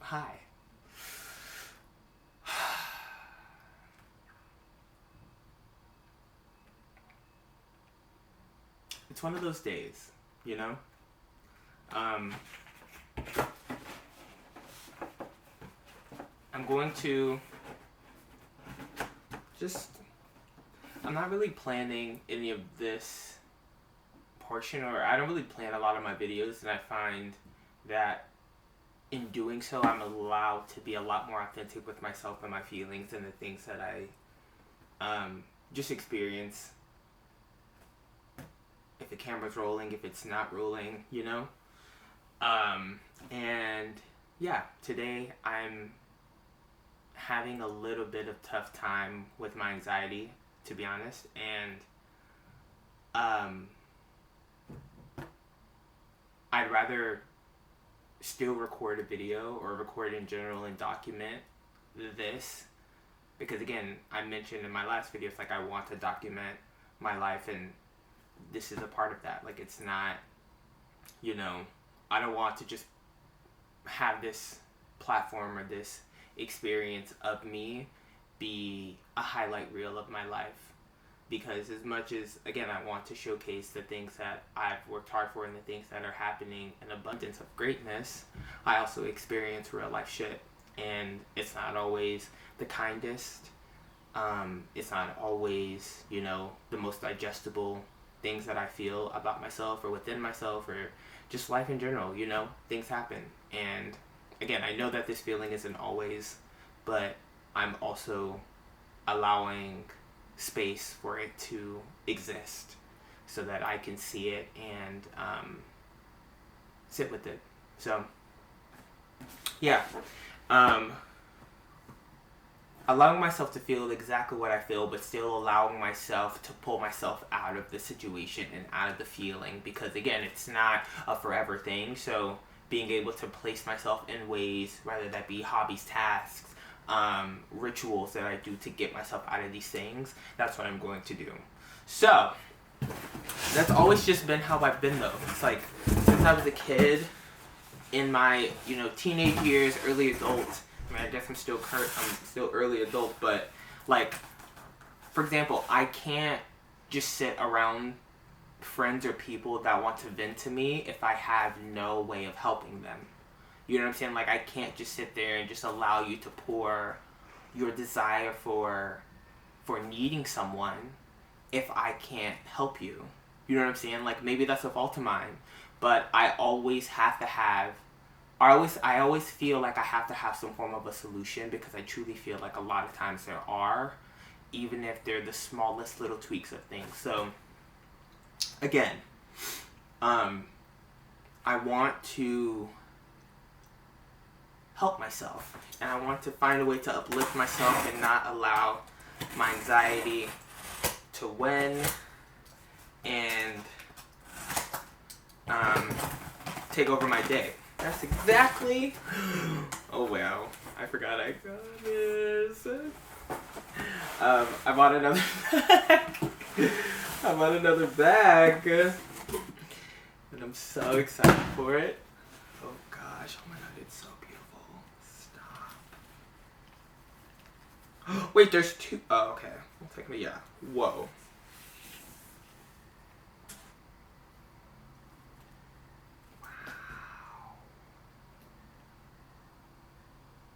Hi. It's one of those days, you know? Um, I'm going to just, I'm not really planning any of this portion, or I don't really plan a lot of my videos, and I find that in doing so, I'm allowed to be a lot more authentic with myself and my feelings and the things that I just experience. If the camera's rolling, if it's not rolling, you know? And yeah, today I'm having a little bit of tough time with my anxiety, to be honest, and I'd rather still record a video or record in general and document this, because again, I mentioned in my last video, it's like I want to document my life, and this is a part of that. Like, it's not, you know, I don't want to just have this platform or this experience of me be a highlight reel of my life, because as much as, again, I want to showcase the things that I've worked hard for and the things that are happening in abundance of greatness, I also experience real life shit, and it's not always the kindest. It's not always, you know, the most digestible things that I feel about myself or within myself or just life in general, you know, things happen. And again, I know that this feeling isn't always, but I'm also allowing space for it to exist so that I can see it and sit with it. So yeah, allowing myself to feel exactly what I feel, but still allowing myself to pull myself out of the situation and out of the feeling, because again, it's not a forever thing. So being able to place myself in ways, whether that be hobbies, tasks, rituals that I do to get myself out of these things, that's what I'm going to do. So that's always just been how I've been, though. It's like since I was a kid, in my, you know, teenage years, early adult. I mean, I guess I'm still early adult, but like, for example, I can't just sit around friends or people that want to vent to me if I have no way of helping them. You know what I'm saying? Like, I can't just sit there and just allow you to pour your desire for needing someone if I can't help you. You know what I'm saying? Like, maybe that's a fault of mine, but I always have to have, I always feel like I have to have some form of a solution, because I truly feel like a lot of times there are, even if they're the smallest little tweaks of things. So again, I want to help myself, and I want to find a way to uplift myself and not allow my anxiety to win and take over my day. That's exactly. Oh wow, I forgot I got this. I bought another bag. I bought another bag, and I'm so excited for it. Oh gosh, oh my god, it's so beautiful. Stop. Wait, there's two. Oh, okay. Well, technically, yeah. Whoa.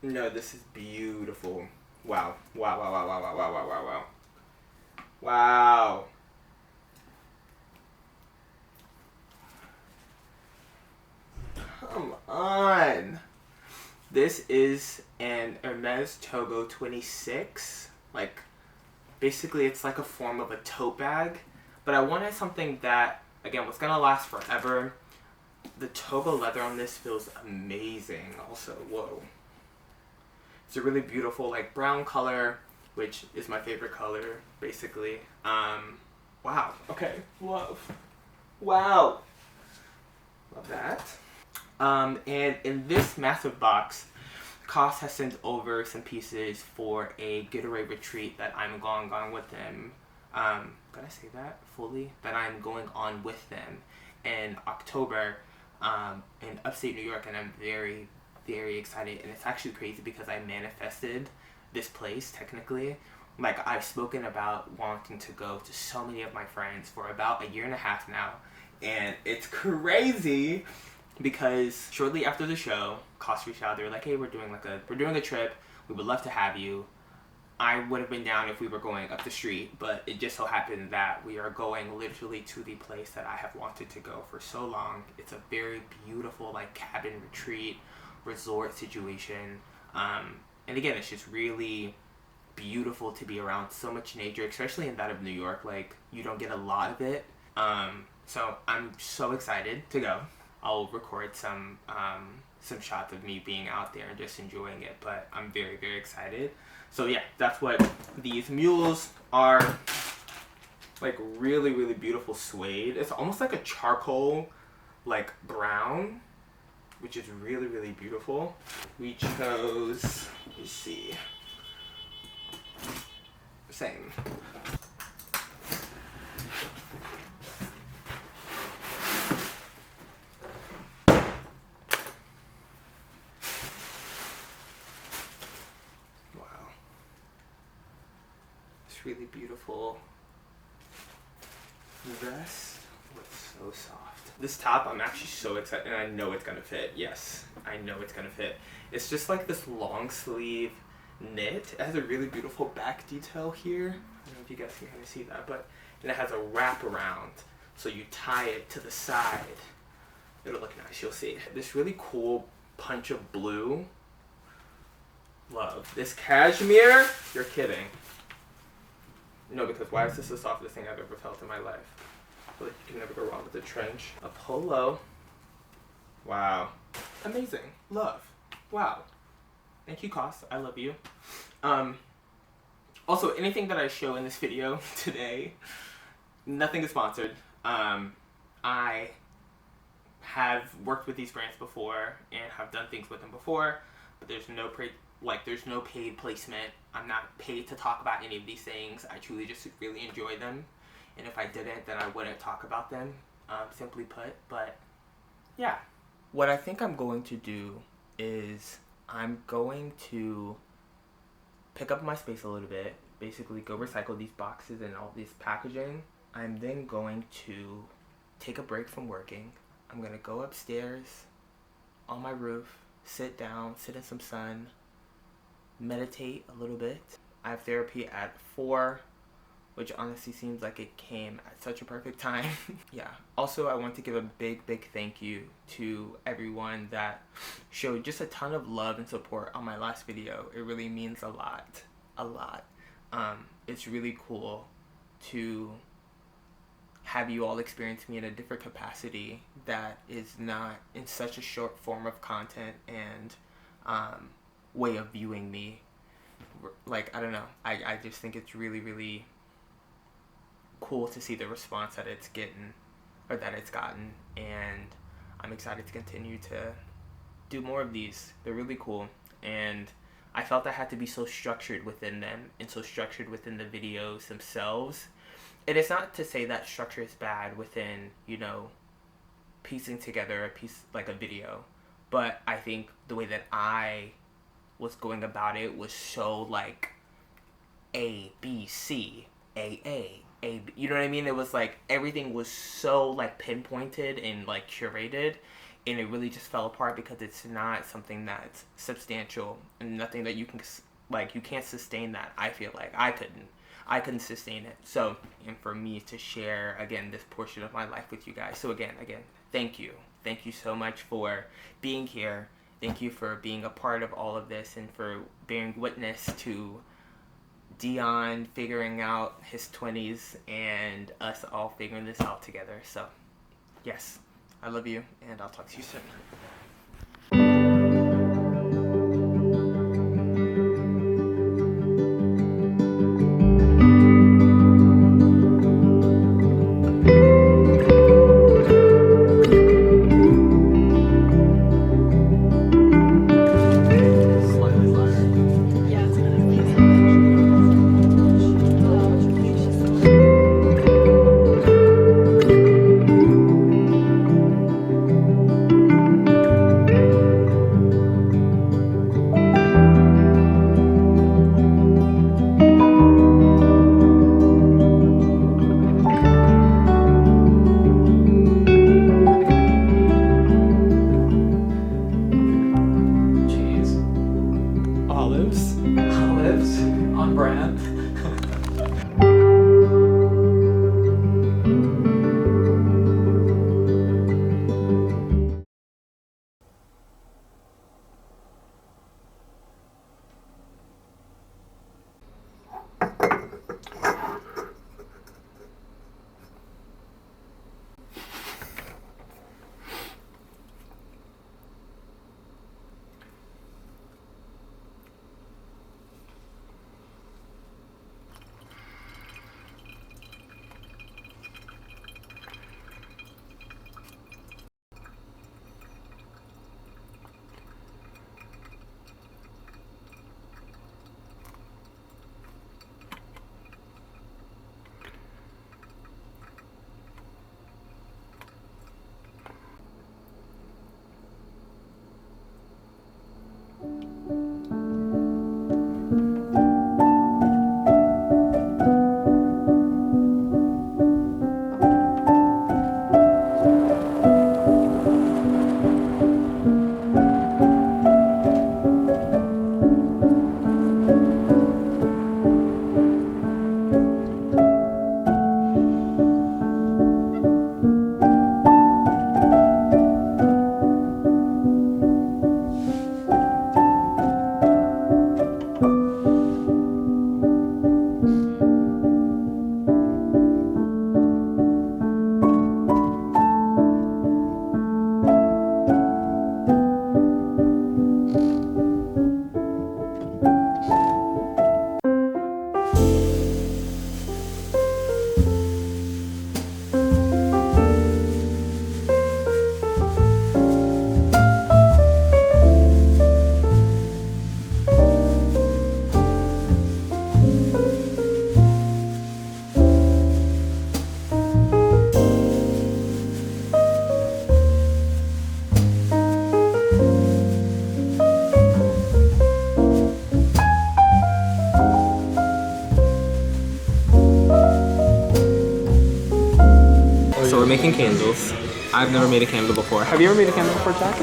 No, this is beautiful. Wow. Wow, wow, wow, wow, wow, wow, wow, wow, wow. Wow. Come on. This is an Hermes Togo 26. Like, basically it's like a form of a tote bag. But I wanted something that, again, was gonna last forever. The Togo leather on this feels amazing also. Whoa. It's a really beautiful, like, brown color, which is my favorite color, basically. Wow. Okay. Love. Wow. Love that. And in this massive box, Koss has sent over some pieces for a getaway retreat that I'm going on with them. Did I say that fully? That I'm going on with them. in October in upstate New York, and I'm very, very excited. And it's actually crazy because I manifested this place technically. Like, I've spoken about wanting to go to so many of my friends for about a year and a half now, and it's crazy because shortly after the show, Cost reached out. They were like, "Hey, we're doing a trip. We would love to have you." I would have been down if we were going up the street, but it just so happened that we are going literally to the place that I have wanted to go for so long. It's a very beautiful, like, cabin retreat resort situation, and again, it's just really beautiful to be around so much nature, especially in that of New York. Like, you don't get a lot of it, so I'm so excited to go. I'll record some shots of me being out there and just enjoying it, but I'm very, very excited. So yeah, that's what these mules are. Like, really, really beautiful suede. It's almost like a charcoal, like, brown, which is really, really beautiful. We chose, let me see, same. Wow. It's really beautiful. The vest looks so soft. This top, I'm actually so excited, and I know it's gonna fit. Yes, I know it's gonna fit. It's just like this long sleeve knit. It has a really beautiful back detail here. I don't know if you guys can kind of see that, but and it has a wrap around, so you tie it to the side. It'll look nice, you'll see. This really cool punch of blue. Love. This cashmere, you're kidding. No, because why is this the softest thing I've ever felt in my life? I feel like you can never go wrong with a trench. A polo. Wow. Amazing. Love. Wow. Thank you, Cost. I love you. Also, anything that I show in this video today, nothing is sponsored. I have worked with these brands before and have done things with them before, but there's no paid placement. I'm not paid to talk about any of these things. I truly just really enjoy them, and if I didn't, then I wouldn't talk about them, simply put. But yeah, what I think I'm going to do is I'm going to pick up my space a little bit, basically go recycle these boxes and all this packaging. I'm then going to take a break from working. I'm going to go upstairs on my roof, sit down, sit in some sun, meditate a little bit. I have therapy at 4, which honestly seems like it came at such a perfect time. Yeah. Also, I want to give a big, big thank you to everyone that showed just a ton of love and support on my last video. It really means a lot. A lot. It's really cool to have you all experience me in a different capacity that is not in such a short form of content and way of viewing me. Like, I don't know. I just think it's really, really cool to see the response that it's getting, or that it's gotten, and I'm excited to continue to do more of these. They're really cool, and I felt I had to be so structured within them and so structured within the videos themselves. It is not to say that structure is bad within, you know, piecing together a piece, like a video, but I think the way that I was going about it was so, like, A, B, C, A, you know what I mean? It was like everything was so, like, pinpointed and, like, curated, and it really just fell apart because it's not something that's substantial and nothing that you can, like, you can't sustain that. I feel like I couldn't sustain it. So, and for me to share again this portion of my life with you guys. So again, thank you so much for being here. Thank you for being a part of all of this and for bearing witness to Dion figuring out his 20s and us all figuring this out together. So, yes, I love you, and I'll talk to you soon. we're making candles. I've never made a candle before. Have you ever made a candle before, Jack?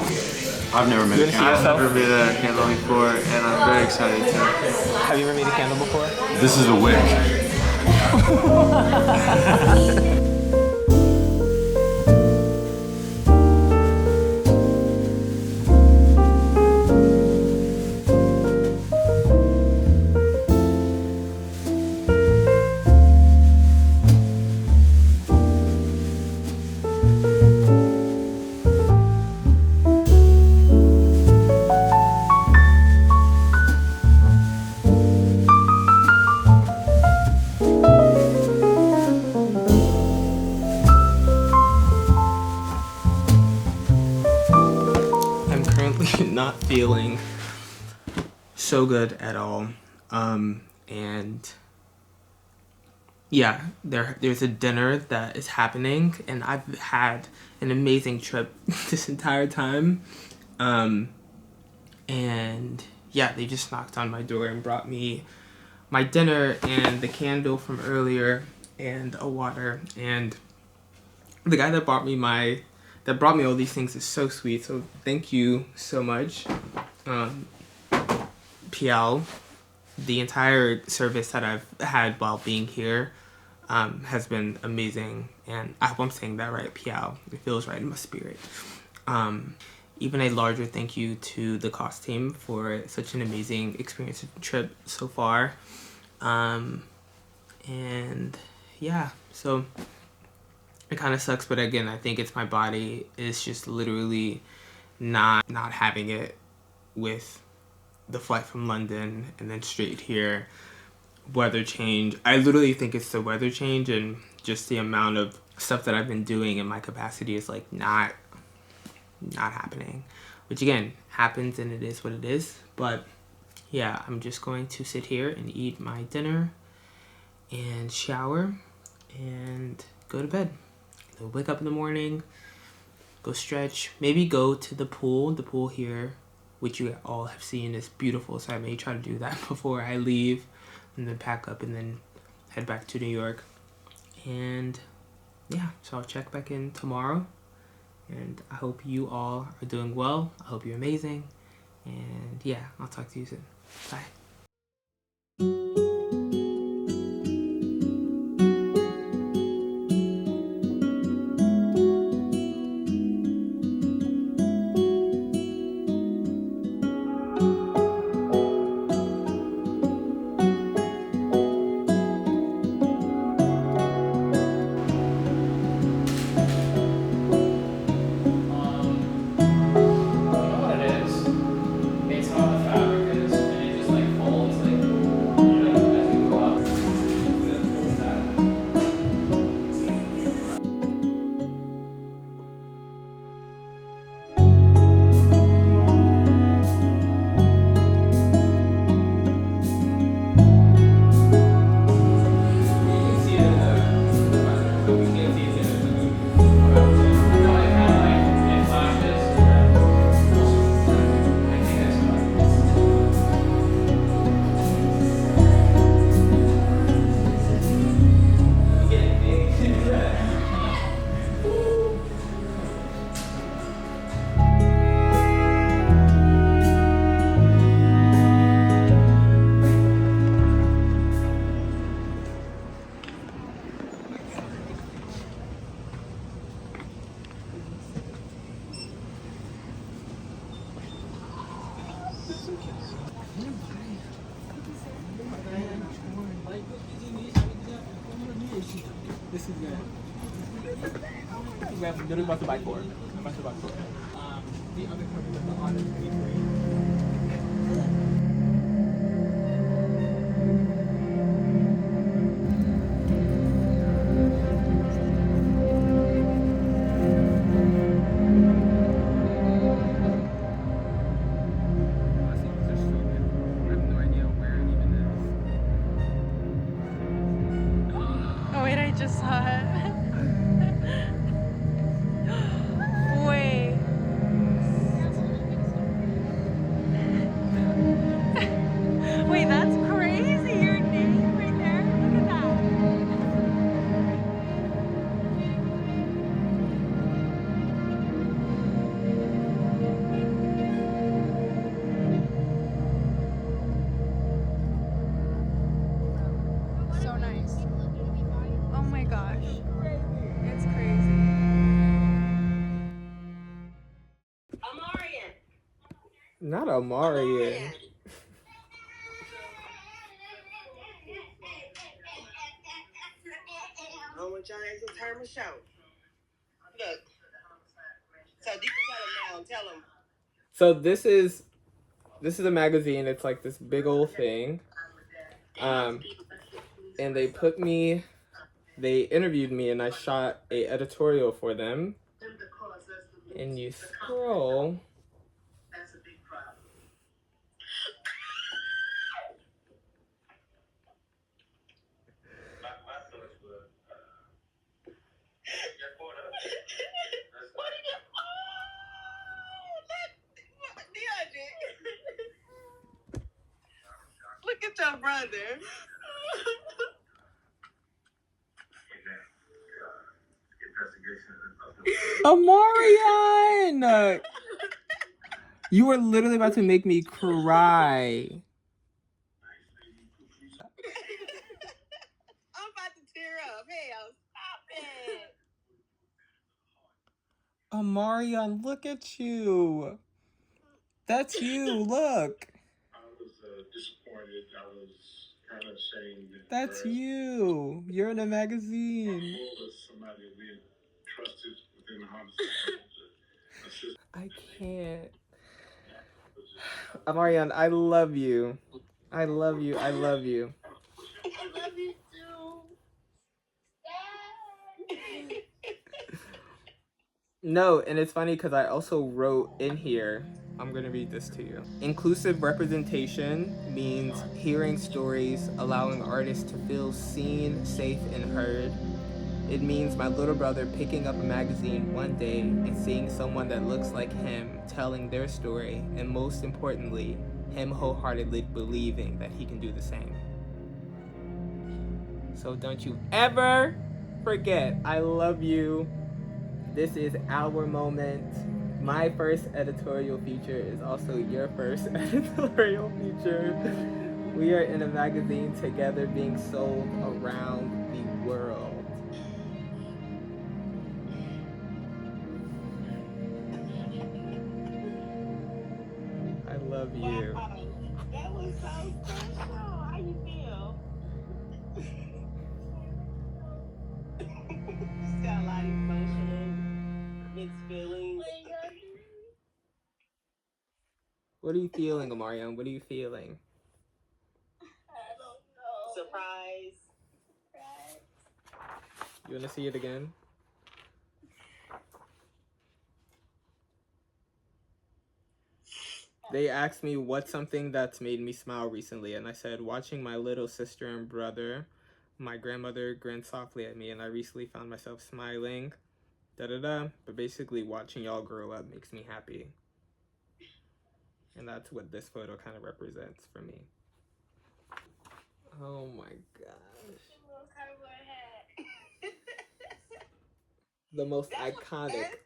I've never made a candle. I've never made a candle before, and I'm very excited to. Have you ever made a candle before? This is a wick. Not feeling so good at all, and yeah, there's a dinner that is happening, and I've had an amazing trip this entire time, and yeah, they just knocked on my door and brought me my dinner and the candle from earlier and a water, and the guy that brought me all these things is so sweet, so thank you so much. PL, the entire service that I've had while being here has been amazing, and I hope I'm saying that right, PL. It feels right in my spirit. Even a larger thank you to the cost team for such an amazing experience trip so far. And yeah, so it kind of sucks, but again, I think it's my body is just literally not having it with the flight from London and then straight here. Weather change. I literally think it's the weather change and just the amount of stuff that I've been doing, and my capacity is like not happening, which again happens, and it is what it is. But yeah, I'm just going to sit here and eat my dinner and shower and go to bed. I'll wake up in the morning, go stretch, maybe go to the pool here, which you all have seen is beautiful, so I may try to do that before I leave, and then pack up and then head back to New York. And yeah, so I'll check back in tomorrow, and I hope you all are doing well. I hope you're amazing, and yeah, I'll talk to you soon. Bye. This is good. I'm literally about to buy four. The other company with the honor to be free. Just saw it. Wait. Not Omarion. I want y'all to turn my show. Look. So you can tell them. So this is a magazine. It's like this big old thing. And they interviewed me, and I shot a editorial for them. And you scroll. Look at your brother. Omarion! You were literally about to make me cry. I'm about to tear up. Hell, stop it. Omarion, look at you. That's you, look. I was disappointed. I was kind of ashamed. That's you. You're in a magazine. Was somebody being trusted within the homicide. I can't. Omarion, I love you. I love you. I love you. I love you too. No, and it's funny because I also wrote in here, I'm going to read this to you. Inclusive representation means hearing stories, allowing artists to feel seen, safe, and heard. It means my little brother picking up a magazine one day and seeing someone that looks like him telling their story, and most importantly, him wholeheartedly believing that he can do the same. So don't you ever forget, I love you. This is our moment. My first editorial feature is also your first editorial feature. We are in a magazine together being sold around the world. I love you. Wow. That was so special. How you feel? Just got a lot of emotion, mixed feelings. What are you feeling, Omarion? What are you feeling? I don't know. Surprise. You want to see it again? They asked me what's something that's made me smile recently, and I said watching my little sister and brother. My grandmother grinned softly at me, and I recently found myself smiling. But basically, watching y'all grow up makes me happy. And that's what this photo kind of represents for me. Oh my gosh. The most iconic.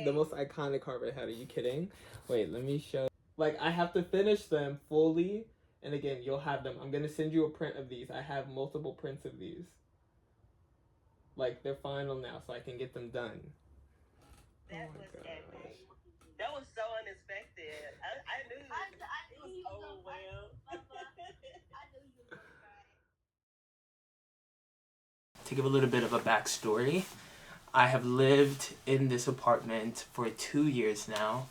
The most iconic Harvard hat. Are you kidding? Wait, let me show. Like, I have to finish them fully. And again, you'll have them. I'm going to send you a print of these. I have multiple prints of these. Like, they're final now, so I can get them done. That was epic. That was so unexpected. I knew it was overwhelmed. I knew you were right. To give a little bit of a backstory, I have lived in this apartment for 2 years now.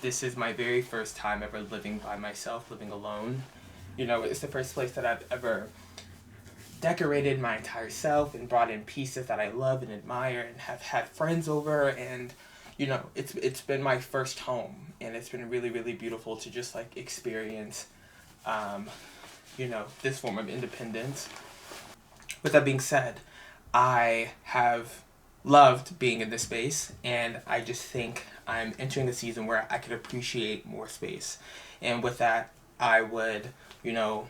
This is my very first time ever living by myself, living alone. You know, it's the first place that I've ever decorated my entire self and brought in pieces that I love and admire and have had friends over, and you know, it's been my first home, and it's been really, really beautiful to just like experience you know, this form of independence. With that being said, I have loved being in this space, and I just think I'm entering a season where I could appreciate more space. And with that, I would, you know,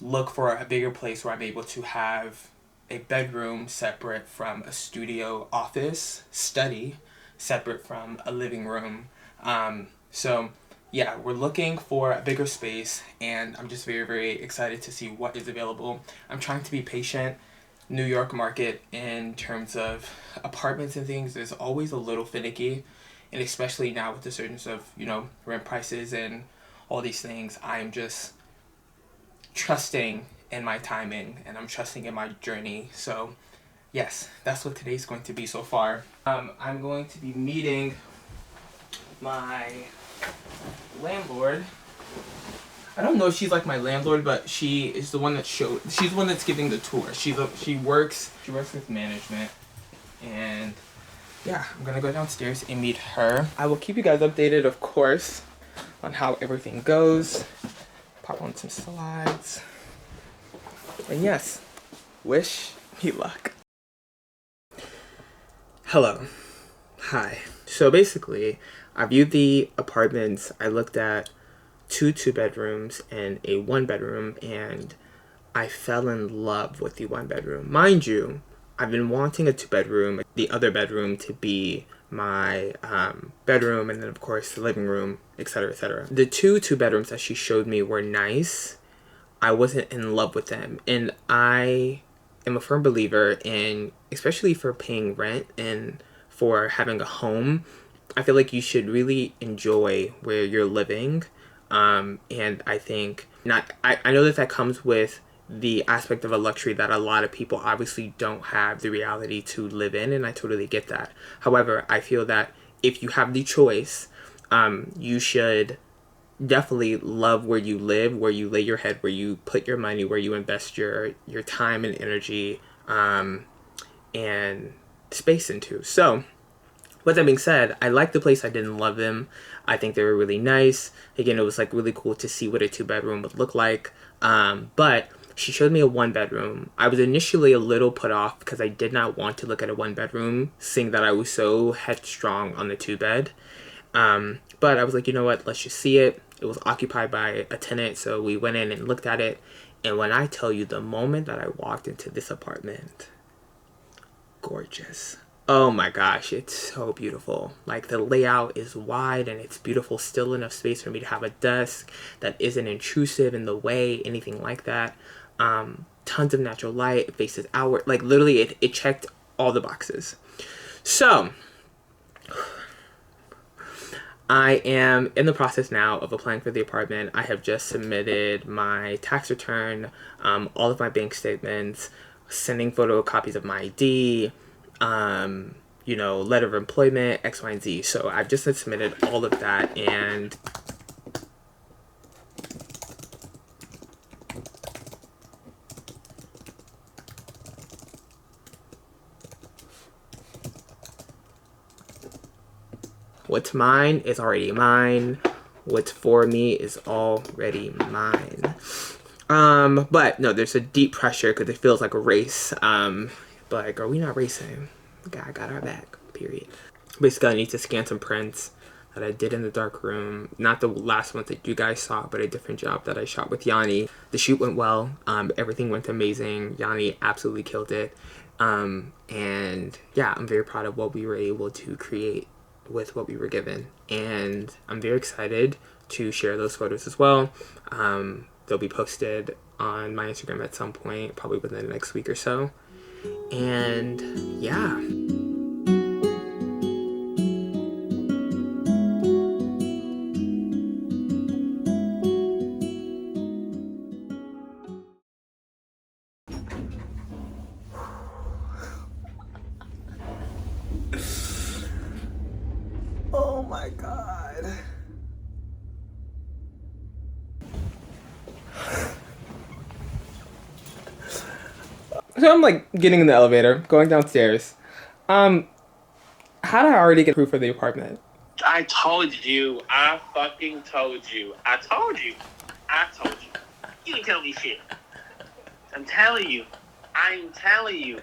look for a bigger place where I'm able to have a bedroom separate from a studio office, study separate from a living room. So yeah, we're looking for a bigger space, and I'm just very, very excited to see what is available. I'm trying to be patient. New York market in terms of apartments and things is always a little finicky, And especially now with the surge of, you know, rent prices and all these things, I'm just trusting in my timing and I'm trusting in my journey. So yes, that's what today's going to be so far. I'm going to be meeting my landlord. I don't know if she's like my landlord, but she is the one that she's the one that's giving the tour. She works with management, and yeah, I'm gonna go downstairs and meet her. I will keep you guys updated, of course, on how everything goes. Pop on some slides. And yes, wish me luck. Hello. Hi. So basically, I viewed the apartments. I looked at 2 2-bedrooms and a 1-bedroom, and I fell in love with the 1-bedroom. Mind you, I've been wanting a 2-bedroom, the other bedroom to be my bedroom, and then of course the living room, etc., etc. The 2 2-bedrooms that she showed me were nice. I wasn't in love with them, and I am a firm believer in, especially for paying rent and for having a home, I feel like you should really enjoy where you're living. And I think I know that comes with the aspect of a luxury that a lot of people obviously don't have the reality to live in, and I totally get that. However, I feel that if you have the choice, you should definitely love where you live, where you lay your head, where you put your money, where you invest your time and energy, and space into. So with that being said, I liked the place. I didn't love them. I think they were really nice. Again, it was like really cool to see what a 2-bedroom would look like. But she showed me a 1-bedroom. I was initially a little put off because I did not want to look at a 1-bedroom, seeing that I was so headstrong on the 2-bed. But I was like, you know what? Let's just see it. It was occupied by a tenant, so we went in and looked at it. And when I tell you, the moment that I walked into this apartment, gorgeous. Oh my gosh, it's so beautiful. Like, the layout is wide and it's beautiful, still enough space for me to have a desk that isn't intrusive in the way, anything like that. Tons of natural light, it faces outward. Like, literally, it checked all the boxes. So I am in the process now of applying for the apartment. I have just submitted my tax return, all of my bank statements, sending photocopies of my ID, you know, letter of employment, X, Y, and Z. So I've just submitted all of that, and what's mine is already mine. What's for me is already mine. But no, there's a deep pressure because it feels like a race. But girl, we not racing. God got our back, period. Basically, I need to scan some prints that I did in the dark room. Not the last one that you guys saw, but a different job that I shot with Yanni. The shoot went well. Everything went amazing. Yanni absolutely killed it. And yeah, I'm very proud of what we were able to create with what we were given. And I'm very excited to share those photos as well. They'll be posted on my Instagram at some point, probably within the next week or so. And yeah. Oh my God. So I'm like getting in the elevator, going downstairs. How did I already get proof for the apartment? I told you. I fucking told you. I told you. I told you. You didn't tell me shit. I'm telling you. I'm telling you.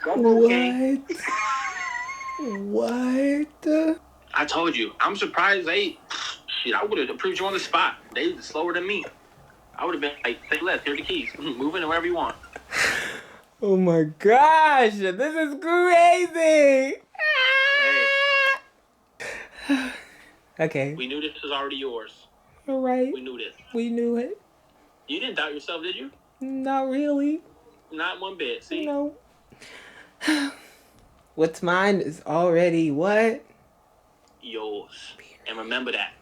What? What? I told you. I'm surprised they... Shit, I would have approved you on the spot. They were slower than me. I would have been like, take left, here are the keys. Move in wherever you want. Oh my gosh, this is crazy. Hey. Okay. We knew this was already yours. All right. We knew this. We knew it. You didn't doubt yourself, did you? Not really. Not one bit, see? No. What's mine is already what? yours. And remember that.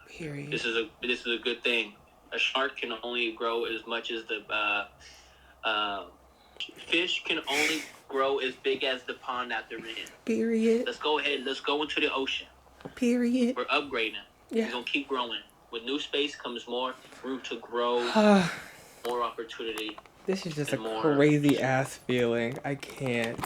Period. This is a good thing. A shark can only grow as much as the fish can only grow as big as the pond that they're in. Period. Let's go ahead. Let's go into the ocean. Period. We're upgrading. Yeah. We're gonna keep growing. With new space comes more room to grow, more opportunity. This is just a crazy ass feeling. I can't.